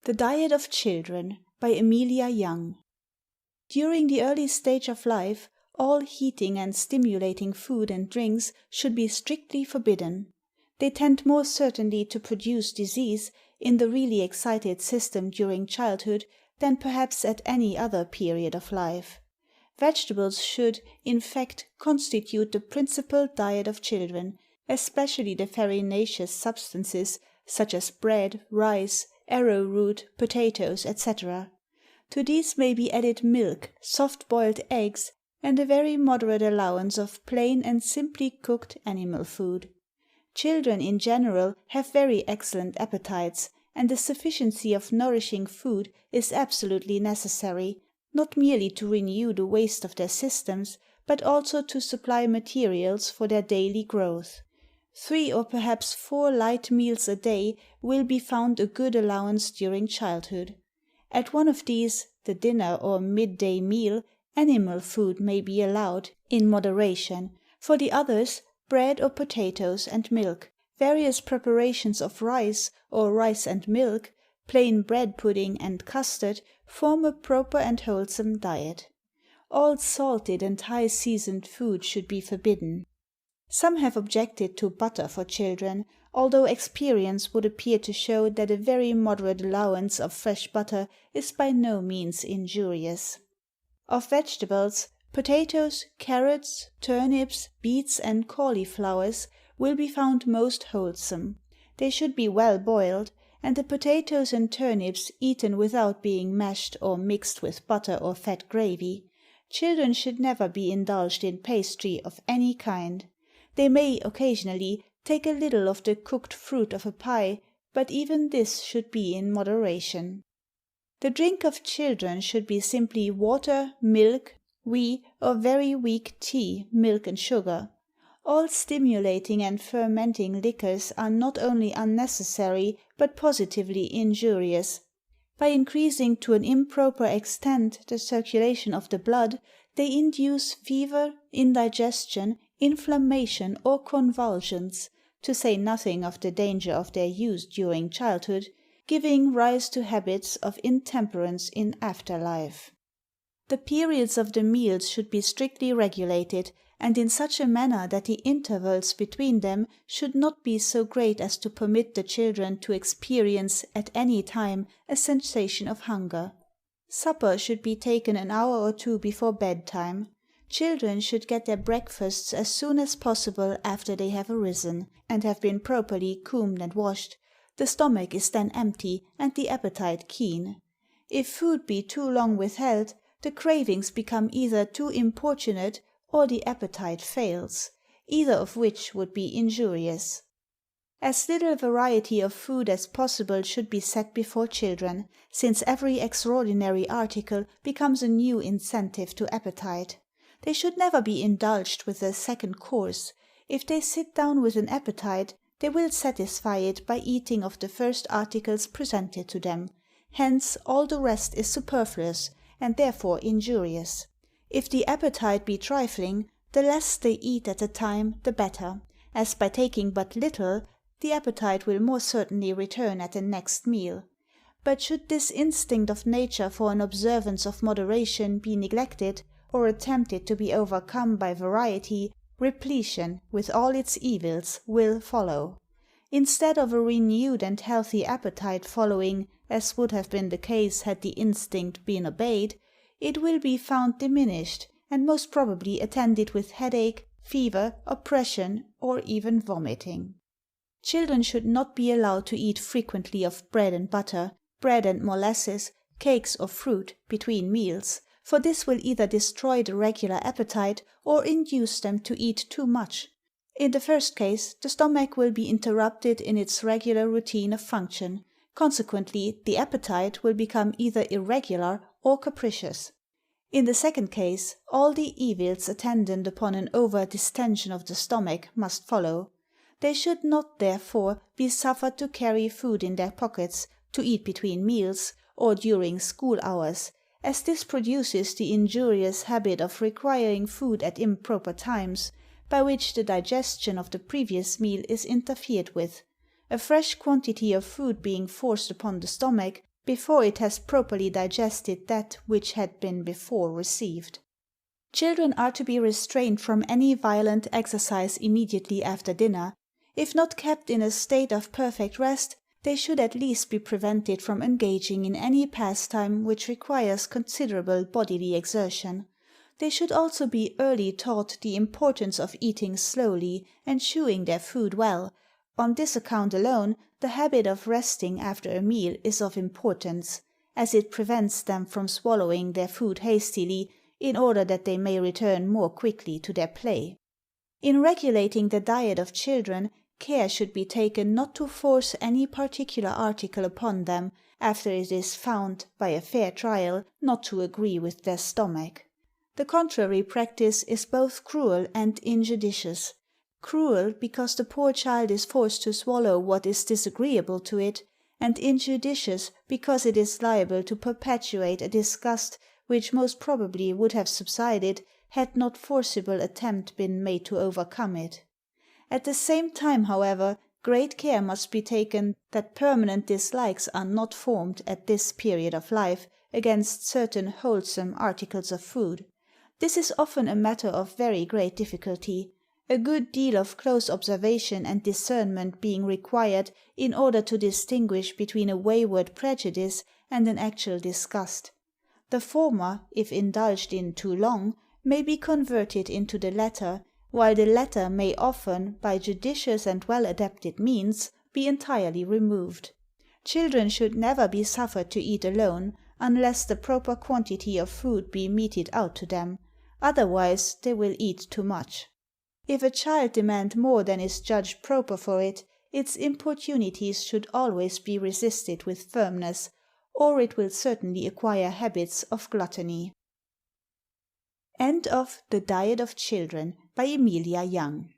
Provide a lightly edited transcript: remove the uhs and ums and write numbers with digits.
The Diet of Children by Amelia Young. During the early stage of life, all heating and stimulating food and drinks should be strictly forbidden. They tend more certainly to produce disease in the really excited system during childhood than perhaps at any other period of life. Vegetables should, in fact, constitute the principal diet of children, especially the farinaceous substances such as bread, rice, arrowroot, potatoes, etc. To these may be added milk, soft-boiled eggs, and a very moderate allowance of plain and simply cooked animal food. Children in general have very excellent appetites, and a sufficiency of nourishing food is absolutely necessary, not merely to renew the waste of their systems, but also to supply materials for their daily growth. 3 or perhaps 4 light meals a day will be found a good allowance during childhood. At one of these, the dinner or midday meal, animal food may be allowed, in moderation. For the others, bread or potatoes and milk, various preparations of rice or rice and milk, plain bread pudding and custard form a proper and wholesome diet. All salted and high-seasoned food should be forbidden. Some have objected to butter for children, although experience would appear to show that a very moderate allowance of fresh butter is by no means injurious. Of vegetables, potatoes, carrots, turnips, beets, and cauliflowers will be found most wholesome. They should be well boiled, and the potatoes and turnips eaten without being mashed or mixed with butter or fat gravy. Children should never be indulged in pastry of any kind. They may, occasionally, take a little of the cooked fruit of a pie, but even this should be in moderation. The drink of children should be simply water, milk, whey, or very weak tea, milk and sugar. All stimulating and fermenting liquors are not only unnecessary, but positively injurious. By increasing to an improper extent the circulation of the blood, they induce fever, indigestion, inflammation, or convulsions, to say nothing of the danger of their use during childhood, giving rise to habits of intemperance in after life. The periods of the meals should be strictly regulated, and in such a manner that the intervals between them should not be so great as to permit the children to experience at any time a sensation of hunger. Supper should be taken an hour or 2 before bedtime. Children should get their breakfasts as soon as possible after they have arisen, and have been properly combed and washed. The stomach is then empty, and the appetite keen. If food be too long withheld, the cravings become either too importunate, or the appetite fails, either of which would be injurious. As little variety of food as possible should be set before children, since every extraordinary article becomes a new incentive to appetite. They should never be indulged with a second course. If they sit down with an appetite, they will satisfy it by eating of the first articles presented to them. Hence all the rest is superfluous, and therefore injurious. If the appetite be trifling, the less they eat at a time, the better, as by taking but little, the appetite will more certainly return at the next meal. But should this instinct of nature for an observance of moderation be neglected, or attempted to be overcome by variety, repletion, with all its evils, will follow. Instead of a renewed and healthy appetite following, as would have been the case had the instinct been obeyed, it will be found diminished, and most probably attended with headache, fever, oppression, or even vomiting. Children should not be allowed to eat frequently of bread and butter, bread and molasses, cakes or fruit, between meals, for this will either destroy the regular appetite or induce them to eat too much. In the first case, the stomach will be interrupted in its regular routine of function. Consequently, the appetite will become either irregular or capricious. In the second case, all the evils attendant upon an over-distension of the stomach must follow. They should not, therefore, be suffered to carry food in their pockets, to eat between meals, or during school hours, as this produces the injurious habit of requiring food at improper times, by which the digestion of the previous meal is interfered with. A fresh quantity of food being forced upon the stomach before it has properly digested that which had been before received. Children are to be restrained from any violent exercise immediately after dinner. If not kept in a state of perfect rest, they should at least be prevented from engaging in any pastime which requires considerable bodily exertion. They should also be early taught the importance of eating slowly and chewing their food well. On this account alone, the habit of resting after a meal is of importance, as it prevents them from swallowing their food hastily, in order that they may return more quickly to their play. In regulating the diet of children, care should be taken not to force any particular article upon them, after it is found, by a fair trial, not to agree with their stomach. The contrary practice is both cruel and injudicious. Cruel, because the poor child is forced to swallow what is disagreeable to it, and injudicious, because it is liable to perpetuate a disgust which most probably would have subsided had not forcible attempt been made to overcome it. At the same time, however, great care must be taken that permanent dislikes are not formed at this period of life against certain wholesome articles of food. This is often a matter of very great difficulty, a good deal of close observation and discernment being required in order to distinguish between a wayward prejudice and an actual disgust. The former, if indulged in too long, may be converted into the latter, while the latter may often, by judicious and well adapted means, be entirely removed. Children should never be suffered to eat alone, unless the proper quantity of food be meted out to them, otherwise they will eat too much. If a child demand more than is judged proper for it, its importunities should always be resisted with firmness, or it will certainly acquire habits of gluttony. End of The Diet of Children, by Amelia Young.